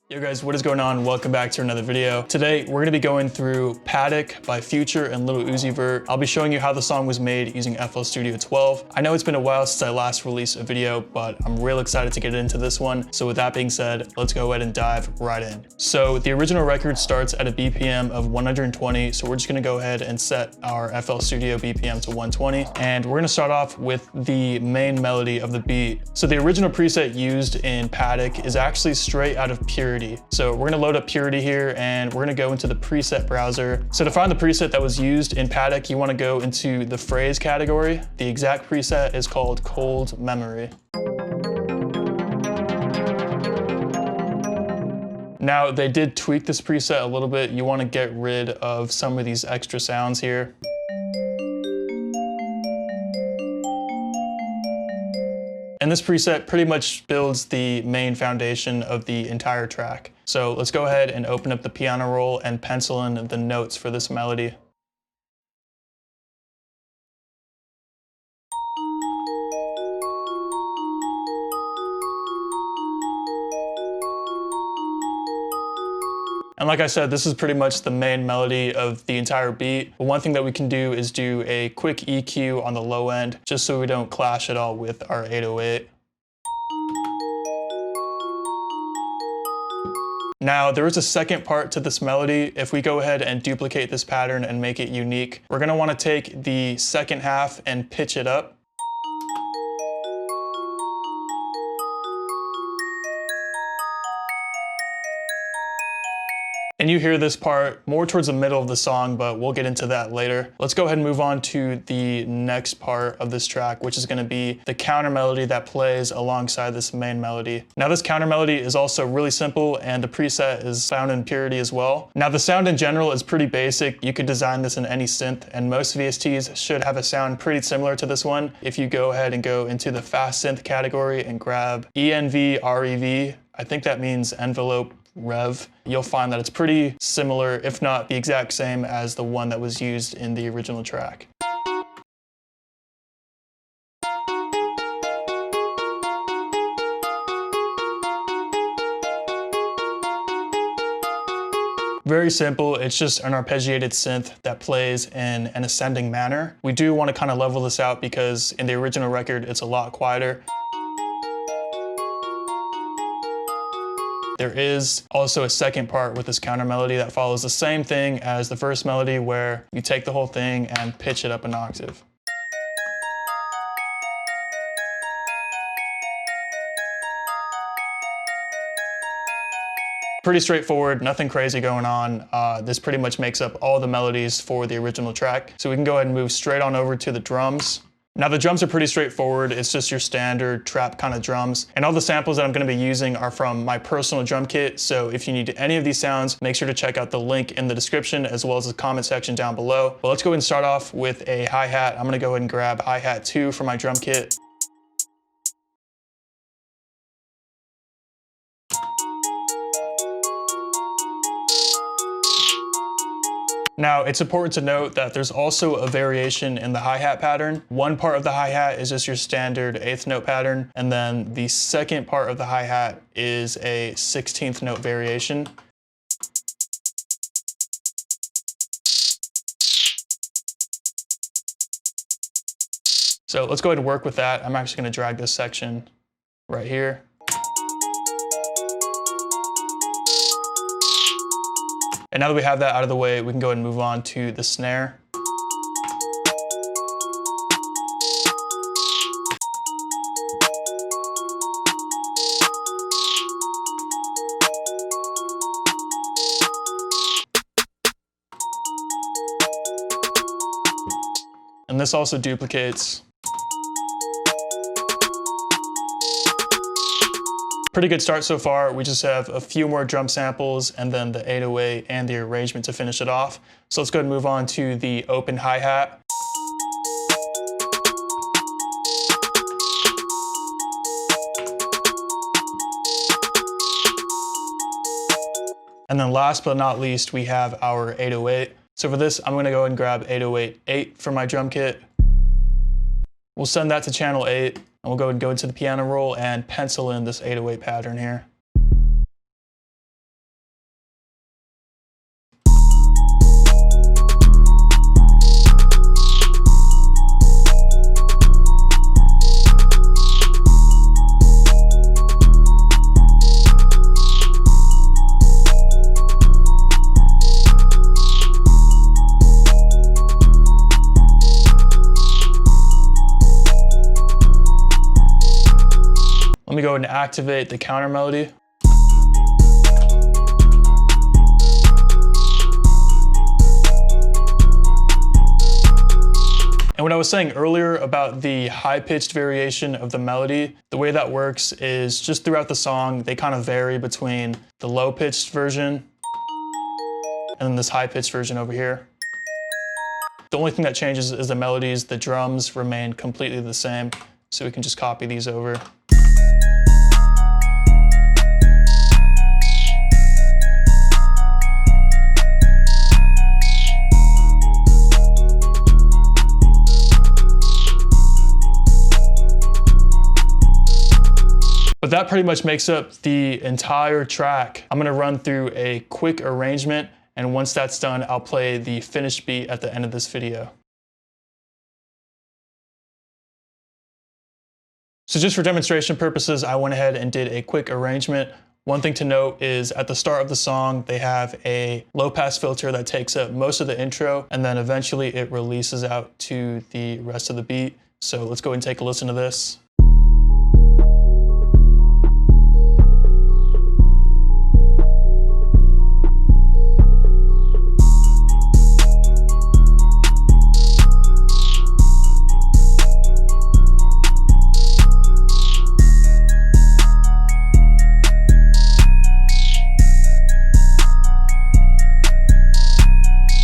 Yo guys, what is going on? Welcome back to another video. Today, we're gonna be going through Patek by Future and Lil Uzi Vert. I'll be showing you how the song was made using FL Studio 12. I know it's been a while since I last released a video, but I'm real excited to get into this one. So with that being said, let's go ahead and dive right in. So the original record starts at a BPM of 120. So we're just gonna go ahead and set our FL Studio BPM to 120. And we're gonna start off with the main melody of the beat. So the original preset used in Patek is actually straight out of Purity. So we're gonna load up Purity here and we're gonna go into the preset browser. So to find the preset that was used in Patek, you wanna go into the phrase category. The exact preset is called Cold Memory. Now they did tweak this preset a little bit. You wanna get rid of some of these extra sounds here. And this preset pretty much builds the main foundation of the entire track. So let's go ahead and open up the piano roll and pencil in the notes for this melody. And like I said, this is pretty much the main melody of the entire beat. But one thing that we can do is do a quick EQ on the low end, just so we don't clash at all with our 808. Now, there is a second part to this melody. If we go ahead and duplicate this pattern and make it unique, we're gonna wanna take the second half and pitch it up. And you hear this part more towards the middle of the song, but we'll get into that later. Let's go ahead and move on to the next part of this track, which is gonna be the counter melody that plays alongside this main melody. Now this counter melody is also really simple and the preset is found in Purity as well. Now the sound in general is pretty basic. You could design this in any synth and most VSTs should have a sound pretty similar to this one. If you go ahead and go into the fast synth category and grab ENV, I think that means envelope rev, you'll find that it's pretty similar, if not the exact same as the one that was used in the original track. Very simple, it's just an arpeggiated synth that plays in an ascending manner. We do want to kind of level this out because in the original record, it's a lot quieter. There is also a second part with this counter melody that follows the same thing as the first melody where you take the whole thing and pitch it up an octave. Pretty straightforward, nothing crazy going on. This pretty much makes up all the melodies for the original track. So we can go ahead and move straight on over to the drums. Now the drums are pretty straightforward. It's just your standard trap kind of drums. And all the samples that I'm gonna be using are from my personal drum kit. So if you need any of these sounds, make sure to check out the link in the description as well as the comment section down below. But let's go ahead and start off with a hi-hat. I'm gonna go ahead and grab hi-hat 2 for my drum kit. Now, it's important to note that there's also a variation in the hi-hat pattern. One part of the hi-hat is just your standard 8th note pattern, and then the second part of the hi-hat is a 16th note variation. So let's go ahead and work with that. I'm actually gonna drag this section right here. And now that we have that out of the way, we can go ahead and move on to the snare. And this also duplicates. Pretty good start so far. We just have a few more drum samples and then the 808 and the arrangement to finish it off. So let's go ahead and move on to the open hi-hat. And then last but not least, we have our 808. So for this, I'm gonna go and grab 808-8 for my drum kit. We'll send that to channel 8, and we'll go and go into the piano roll and pencil in this 808 pattern here. go ahead and activate the counter melody. And what I was saying earlier about the high-pitched variation of the melody, the way that works is just throughout the song, they kind of vary between the low-pitched version and then this high-pitched version over here. The only thing that changes is the melodies. The drums remain completely the same, so we can just copy these over. But that pretty much makes up the entire track. I'm gonna run through a quick arrangement, and once that's done, I'll play the finished beat at the end of this video. So just for demonstration purposes, I went ahead and did a quick arrangement. One thing to note is at the start of the song, they have a low pass filter that takes up most of the intro, and then eventually it releases out to the rest of the beat. So let's go ahead and take a listen to this.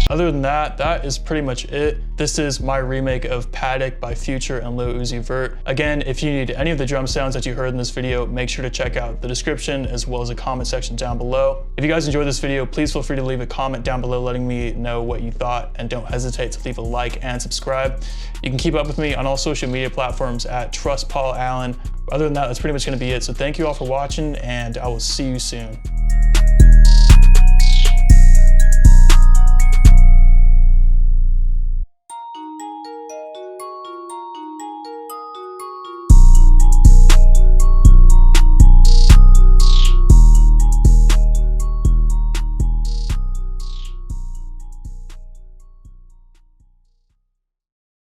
Other than that, that is pretty much it. This is my remake of Patek by Future and Lil Uzi Vert. Again, if you need any of the drum sounds that you heard in this video, make sure to check out the description as well as the comment section down below. If you guys enjoyed this video, please feel free to leave a comment down below letting me know what you thought, and don't hesitate to leave a like and subscribe. You can keep up with me on all social media platforms at Trust Paul Allen. Other than that, that's pretty much gonna be it. So thank you all for watching, and I will see you soon.